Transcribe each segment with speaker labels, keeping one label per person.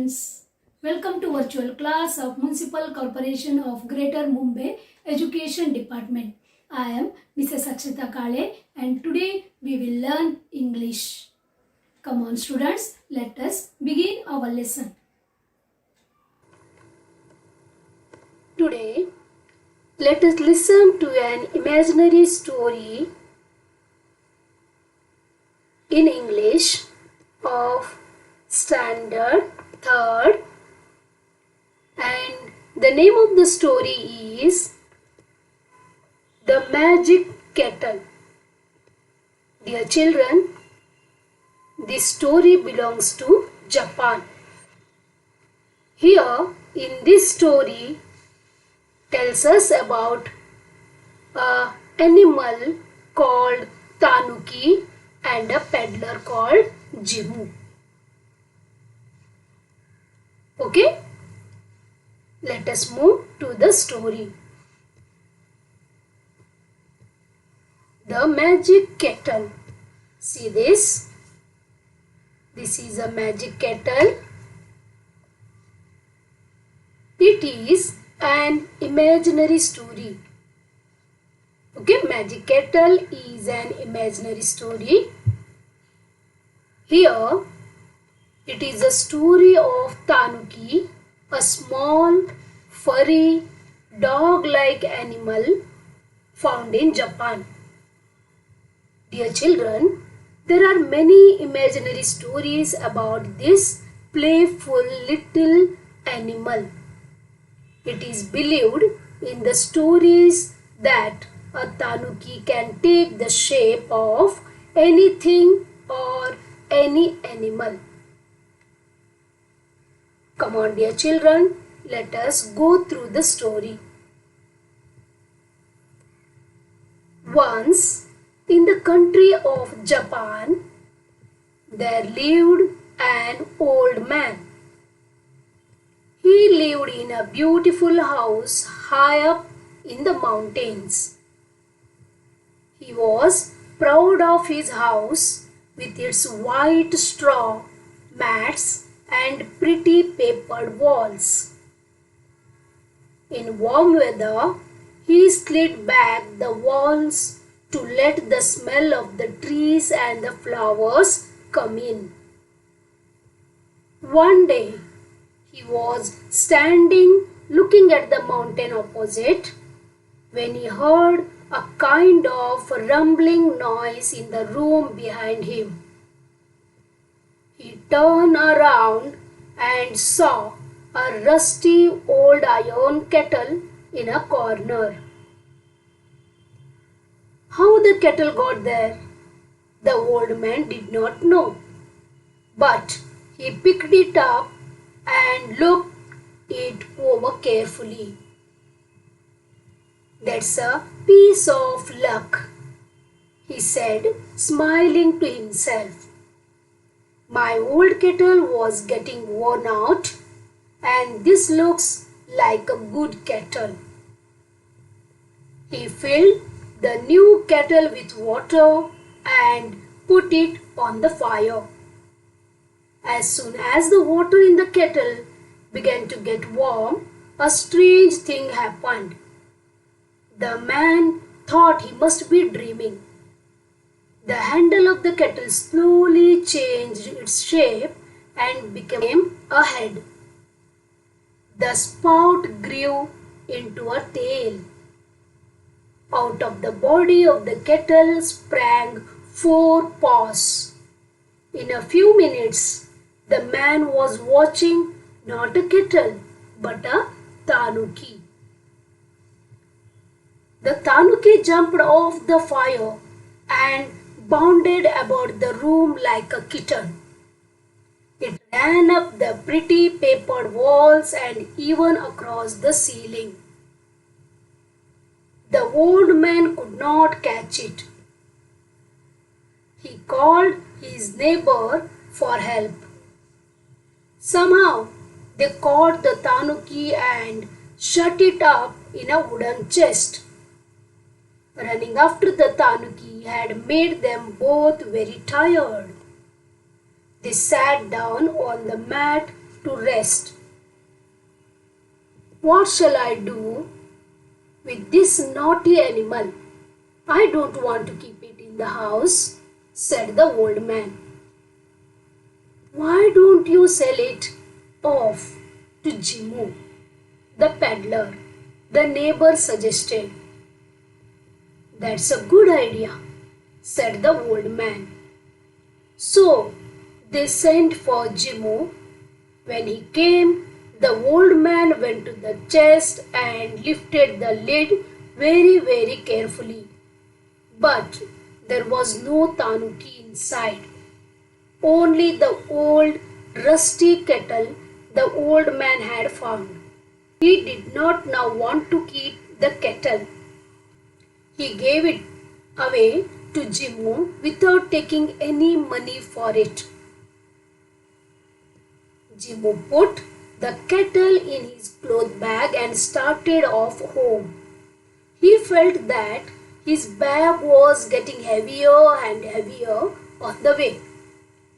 Speaker 1: students, welcome to virtual class of Municipal Corporation of Greater Mumbai Education Department. I am Mrs. Akshata Kale and today we will learn English. Come on students, let us begin our lesson. Today, let us listen to an imaginary story in English of Standard 3rd, and the name of the story is The Magic Kettle. Dear children, this story belongs to Japan. Here in this story tells us about an animal called Tanuki and a peddler called Jimu. Okay, let us move to the story. The Magic Kettle. See this? This is a magic kettle. It is an imaginary story. Okay, Magic Kettle is an imaginary story. Here, it is a story of Tanuki, a small, furry, dog-like animal found in Japan. Dear children, there are many imaginary stories about this playful little animal. It is believed in the stories that a Tanuki can take the shape of anything or any animal. Come on dear children, let us go through the story. Once in the country of Japan, there lived an old man. He lived in a beautiful house high up in the mountains. He was proud of his house with its white straw mats and pretty papered walls. In warm weather, he slid back the walls to let the smell of the trees and the flowers come in. One day, he was standing looking at the mountain opposite when he heard a kind of rumbling noise in the room behind him. He turned around and saw a rusty old iron kettle in a corner. How the kettle got there, the old man did not know. But he picked it up and looked it over carefully. That's a piece of luck, he said, smiling to himself. My old kettle was getting worn out and this looks like a good kettle. He filled the new kettle with water and put it on the fire. As soon as the water in the kettle began to get warm, a strange thing happened. The man thought he must be dreaming. The handle of the kettle slowly changed its shape and became a head. The spout grew into a tail. Out of the body of the kettle sprang 4 paws. In a few minutes, the man was watching not a kettle but a Tanuki. The Tanuki jumped off the fire and bounded about the room like a kitten. It ran up the pretty papered walls and even across the ceiling. The old man could not catch it. He called his neighbor for help. Somehow they caught the Tanuki and shut it up in a wooden chest. Running after the Tanuki had made them both very tired. They sat down on the mat to rest. What shall I do with this naughty animal? I don't want to keep it in the house, said the old man. Why don't you sell it off to Jimu, the peddler? The neighbor suggested. That's a good idea, said the old man. So they sent for Jimu. When he came, the old man went to the chest and lifted the lid very carefully. But there was no tanuki inside. Only the old rusty kettle the old man had found. He did not now want to keep the kettle. He gave it away to Jimu without taking any money for it. Jimu put the kettle in his cloth bag and started off home. He felt that his bag was getting heavier and heavier on the way,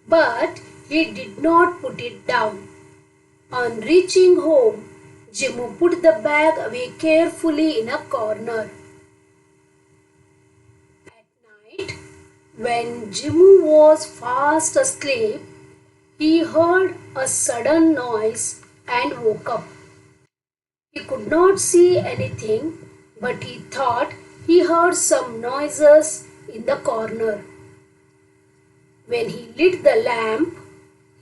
Speaker 1: but he did not put it down. On reaching home, Jimu put the bag away carefully in a corner. At night, when Jimu was fast asleep, he heard a sudden noise and woke up. He could not see anything, but he thought he heard some noises in the corner. When he lit the lamp,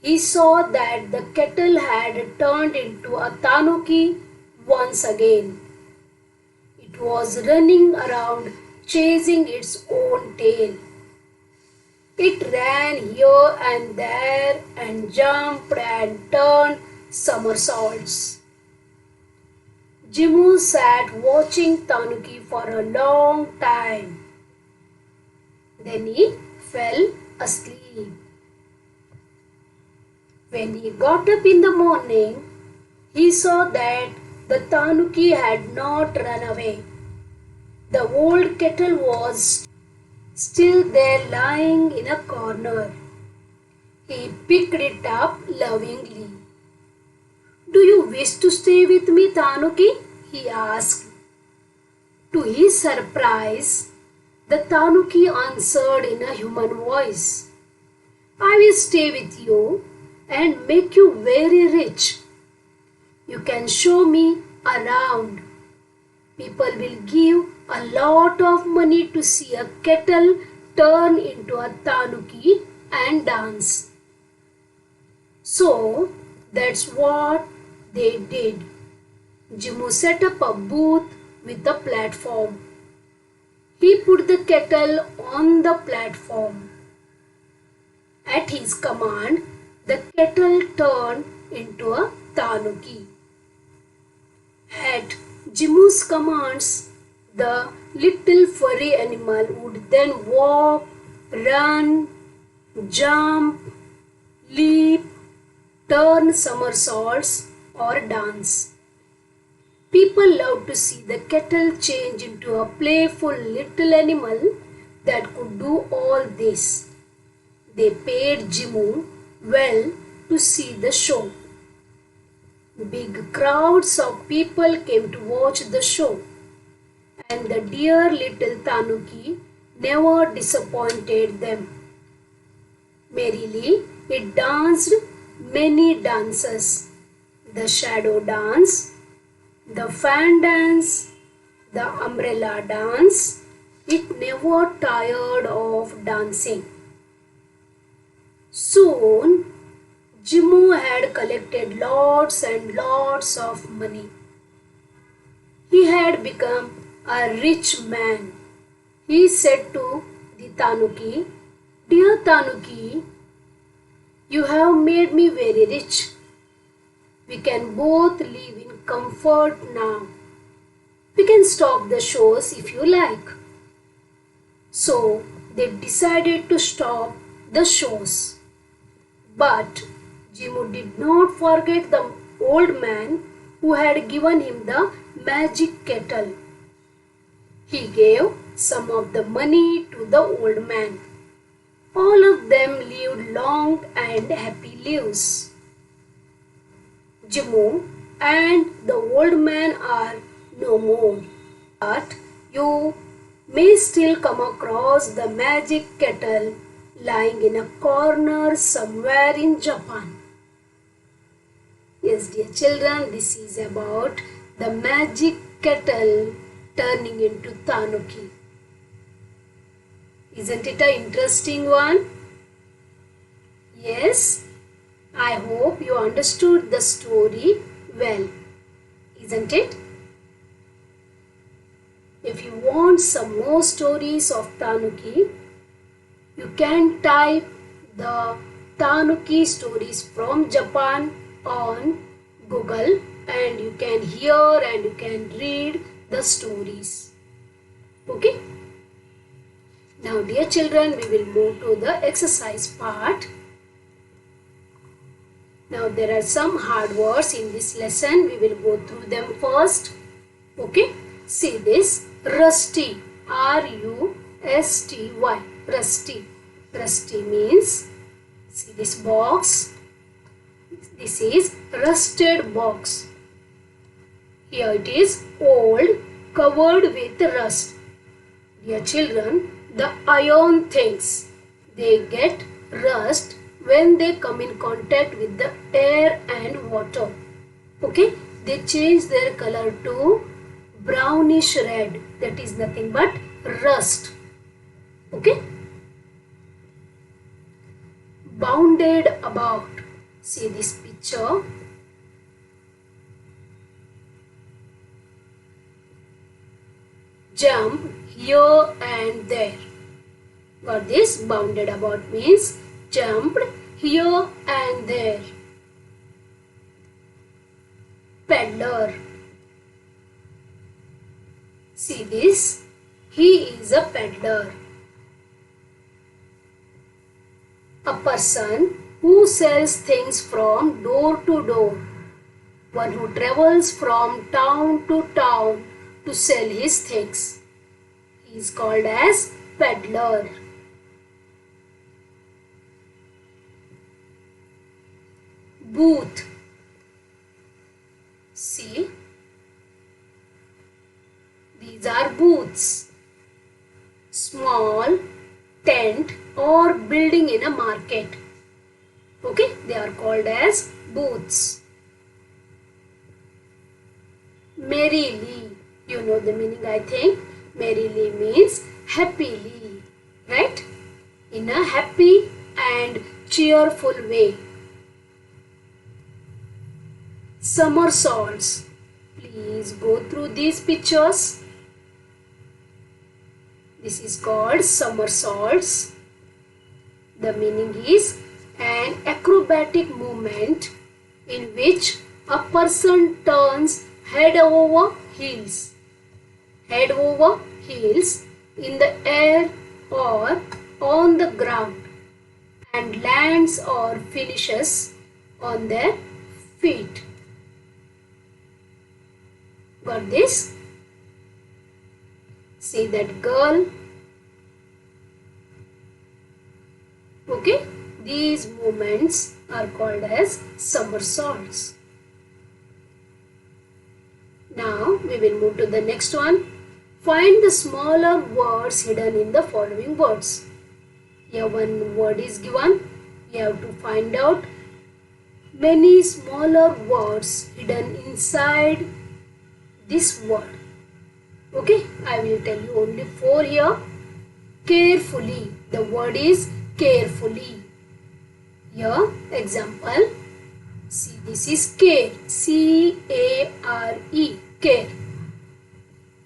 Speaker 1: he saw that the kettle had turned into a tanuki once again. It was running around chasing its own tail. It ran here and there and jumped and turned somersaults. Jimu sat watching Tanuki for a long time. Then he fell asleep. When he got up in the morning, he saw that the Tanuki had not run away. The old kettle was still there lying in a corner. He picked it up lovingly. Do you wish to stay with me, Tanuki? He asked. To his surprise, the Tanuki answered in a human voice. I will stay with you and make you very rich. You can show me around. People will give a lot of money to see a kettle turn into a tanuki and dance. So that's what they did. Jimu set up a booth with a platform. He put the kettle on the platform. At his command, the kettle turned into a tanuki. At Jimu's commands, the little furry animal would then walk, run, jump, leap, turn somersaults or dance. People loved to see the kettle change into a playful little animal that could do all this. They paid Jimu well to see the show. Big crowds of people came to watch the show, and the dear little tanuki never disappointed them. Merrily, it danced many dances: the shadow dance, the fan dance, the umbrella dance. It never tired of dancing. Soon, Jimu had collected lots and lots of money. He had become a rich man. He said to the tanuki, Dear tanuki, you have made me very rich. We can both live in comfort now. We can stop the shows if you like. So they decided to stop the shows. But Jimu did not forget the old man who had given him the magic kettle. He gave some of the money to the old man. All of them lived long and happy lives. Jimmo and the old man are no more. But you may still come across the magic kettle lying in a corner somewhere in Japan. Yes, dear children, this is about the magic kettle turning into tanuki. Isn't it an interesting one? Yes, I hope you understood the story well, isn't it? If you want some more stories of tanuki, you can type the tanuki stories from Japan on Google and you can hear and you can read the stories. Okay? Now dear children, we will move to the exercise part. Now there are some hard words in this lesson. We will go through them first. Okay? See this. Rusty. R-U-S-T-Y. Rusty. Rusty means, see this box. This is rusted box. Here it is old, covered with rust. Dear children, the iron things, they get rust when they come in contact with the air and water. Okay, they change their color to brownish red. That is nothing but rust. Okay, bounded about. See this picture. Jump here and there. Got this? Bounded about means jumped here and there. Peddler. See this? He is a peddler. A person who sells things from door to door. One who travels from town to town to sell his things. He is called as peddler. Booth. See, these are booths. Small tent or building in a market. Okay, they are called as booths. Merrily. You know the meaning, I think. Merrily means happily, right? In a happy and cheerful way. Somersaults. Please go through these pictures. This is called somersaults. The meaning is an acrobatic movement in which a person turns head over heels. Head over heels in the air or on the ground and lands or finishes on their feet. Got this? See that girl? Okay, these movements are called as somersaults. Now we will move to the next one. Find the smaller words hidden in the following words. Here one word is given. You have to find out many smaller words hidden inside this word. Okay, I will tell you only 4 here. Carefully. The word is carefully. Here, example. See, this is care. C-A-R-E. Care.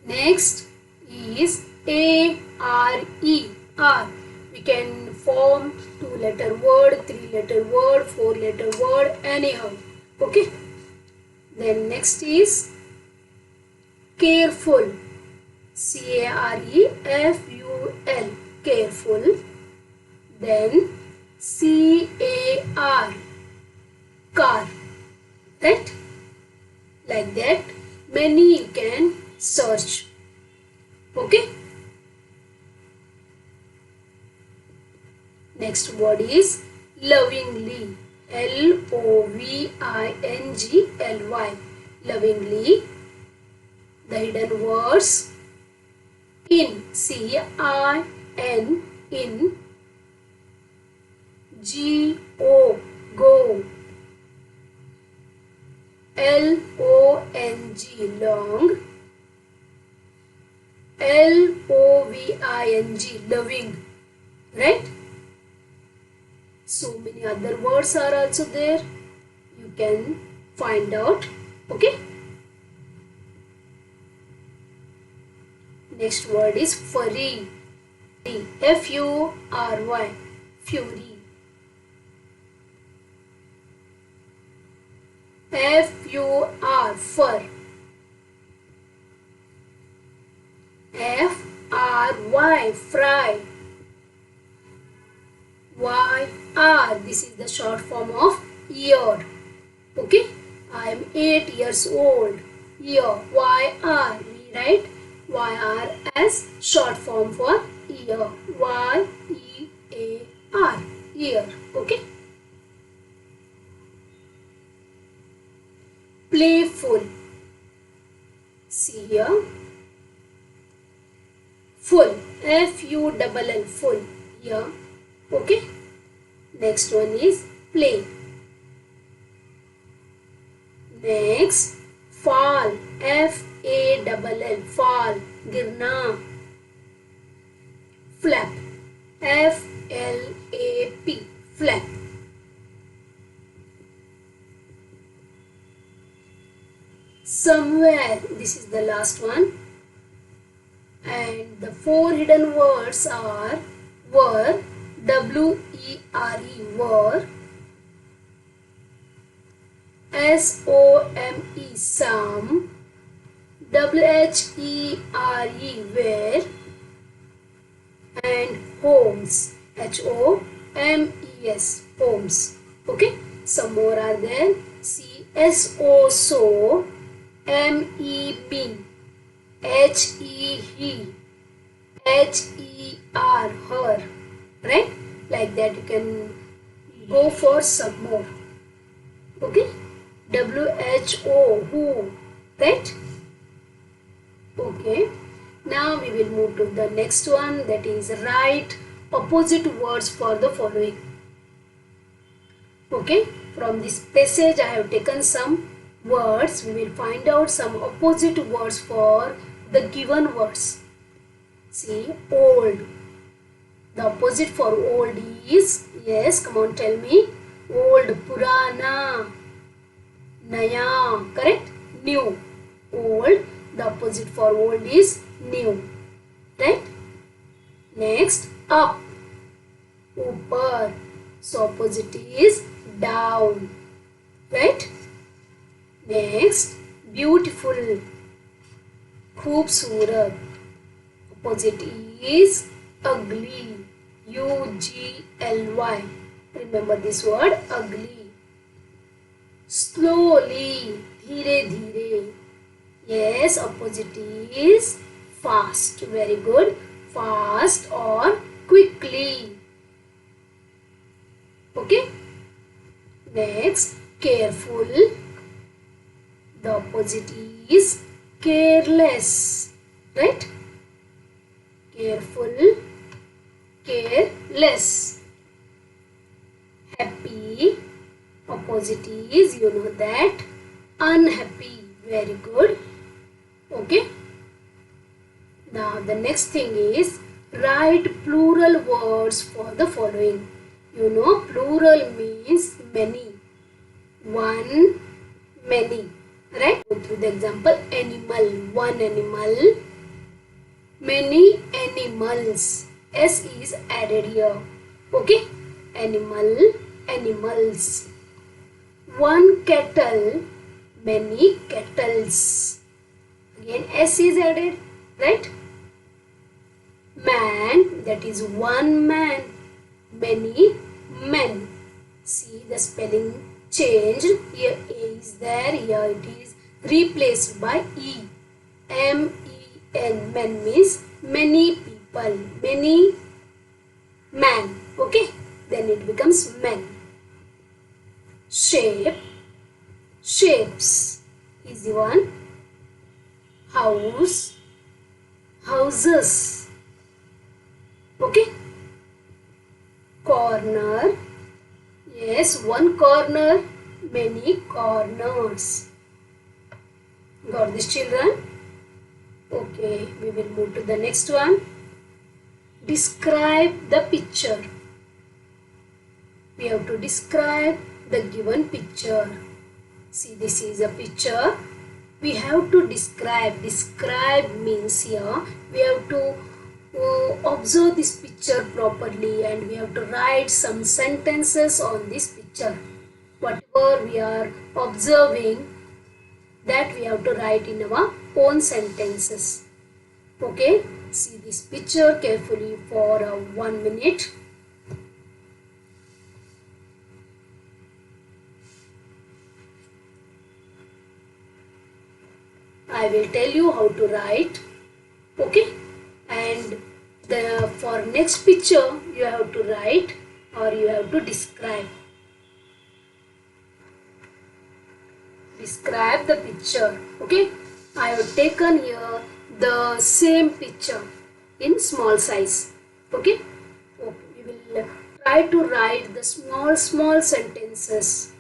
Speaker 1: Next is A-R-E. R. We can form 2-letter word, 3-letter word, 4-letter word, anyhow. Okay. Then next is careful. C-A-R-E-F-U-L. Careful. Then C-A-R. Car. Right? Like that. Many you can search. Okay. Next word is lovingly. Lovingly, lovingly. The hidden words in, CIN, in, GO, go, LONG, long, LOVING, loving, right? So many other words are also there. You can find out. Okay. Next word is furry. FURY, fury. FUR, fur. FRY, fry. YR, this is the short form of year. Okay, I am 8 years old. Year, YR, we write YR as short form for year. YEAR, year. Okay. Playful. See here. Full. FULL, full. Here. Okay. Next one is play. Next, fall. FALL, fall. Girna. Flap. FLAP, flap. Somewhere, this is the last one. And the 4 hidden words are were, WERE, were, SOME, some, WHERE, where, and homes, HOMES, homes. Okay, some more are there. CSO, so, MEB, HE, HER, her, right? Like that you can go for some more. Okay, WHO, who, right? Okay, now we will move to the next one, that is write opposite words for the following. Okay, from this passage I have taken some words. We will find out some opposite words for the given words. See, old. The opposite for old is, yes, come on, tell me. Old, purana. Naya, correct? New. Old. The opposite for old is new. Right? Next, up. Upar. So opposite is down. Right? Next, beautiful. Khoobsurat. Opposite is ugly. UGLY. Remember this word, ugly. Slowly. Dheere dheere. Yes, opposite is fast. Very good. Fast or quickly. Okay. Next, careful. The opposite is careless. Right? Careful, careless. Happy. Opposite is, you know that, unhappy. Very good. Okay. Now the next thing is write plural words for the following. You know, plural means many. One, many. Right? Go through the example. Animal, one animal. Many animals. S is added here. Okay? Animal, animals. One kettle, many kettles. Again S is added. Right? Man, that is one man. Many men. See the spelling changed. Here A is there. Here it is replaced by E. M-E-N. Men means many people. Many man. Okay. Then it becomes men. shape, shapes. Easy one. House, houses. Okay. Corner. Yes, one corner, many corners. Got this, children? Okay, we will move to the next one. Describe the picture. We have to describe the given picture. See, this is a picture. We have to describe. Describe means here we have to observe this picture properly, and we have to write some sentences on this picture. Whatever we are observing, that we have to write in our own sentences. Okay, see this picture carefully for 1 minute. I will tell you how to write. Okay, and for next picture you have to write or you have to describe. Describe the picture. Okay, I have taken here the same picture in small size. Okay, we will try to write the small sentences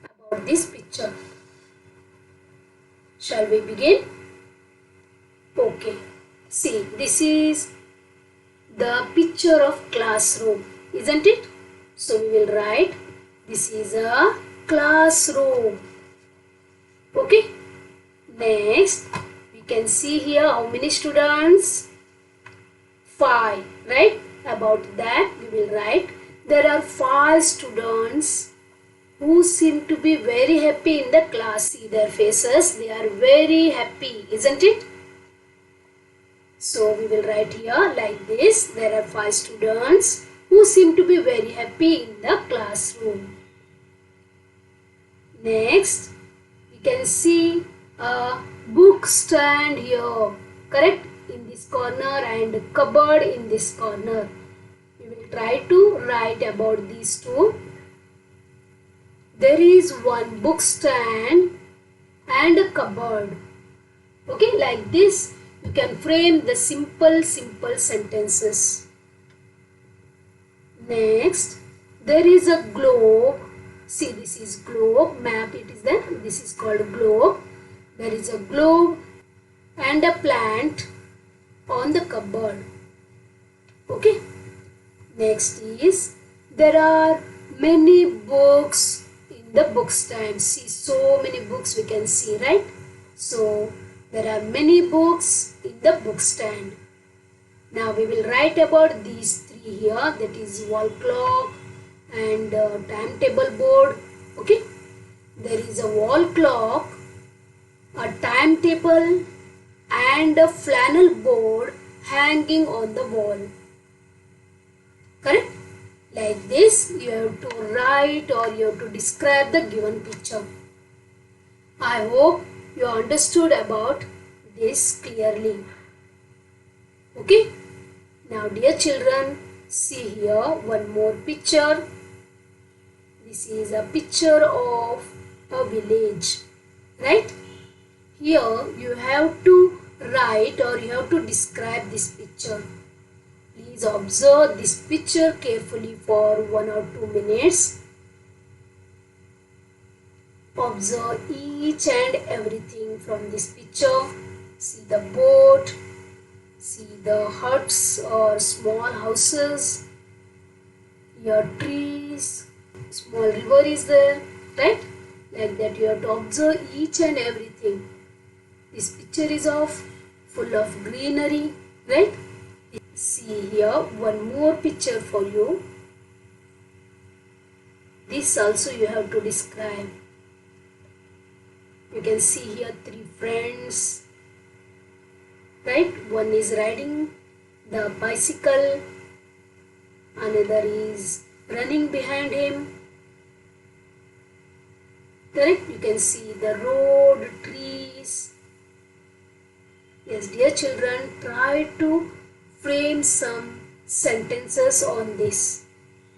Speaker 1: about this picture. Shall we begin? Okay, see, this is the picture of classroom, isn't it? So we will write, this is a classroom. Okay, next we can see here how many students? 5, right? About that we will write, there are 5 students who seem to be very happy in the class. See their faces, they are very happy, isn't it? So we will write here like this, there are 5 students who seem to be very happy in the classroom. Next, we can see a book stand here, correct, in this corner, and a cupboard in this corner. We will try to write about these two. There is one book stand and a cupboard. Okay, like this you can frame the simple sentences. Next, there is a globe. See, this is globe, map it is there. This is called globe. There is a globe and a plant on the cupboard. Okay. Next is, there are many books in the book stand. See, so many books we can see, right? So there are many books in the book stand. Now we will write about these 3 here, that is wall clock and timetable board. Okay, there is a wall clock, a timetable and a flannel board hanging on the wall. Correct? Like this you have to write or you have to describe the given picture. I hope you understood about this clearly. Okay, now dear children, see here one more picture. This is a picture of a village, right? Here you have to write or you have to describe this picture. Please observe this picture carefully for 1 or 2 minutes. Observe each and everything from this picture. See the boat, see the huts or small houses, your trees, small river is there, right? Like that you have to observe each and everything. This picture is full of greenery, right? See here one more picture for you. This also you have to describe. You can see here 3 friends, right? One is riding the bicycle, another is running behind him. Correct? You can see the road, trees. Yes, dear children, try to frame some sentences on this.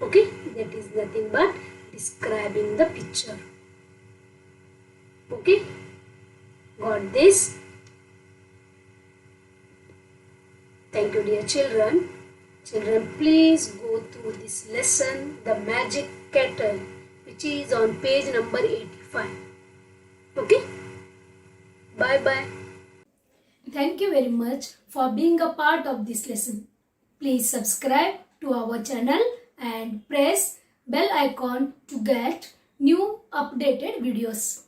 Speaker 1: Okay, that is nothing but describing the picture. Okay? Got this? Thank you, dear children. Children, please go through this lesson, The Magic Kettle, which is on page number 85. Okay? Bye-bye.
Speaker 2: Thank you very much for being a part of this lesson. Please subscribe to our channel and press bell icon to get new updated videos.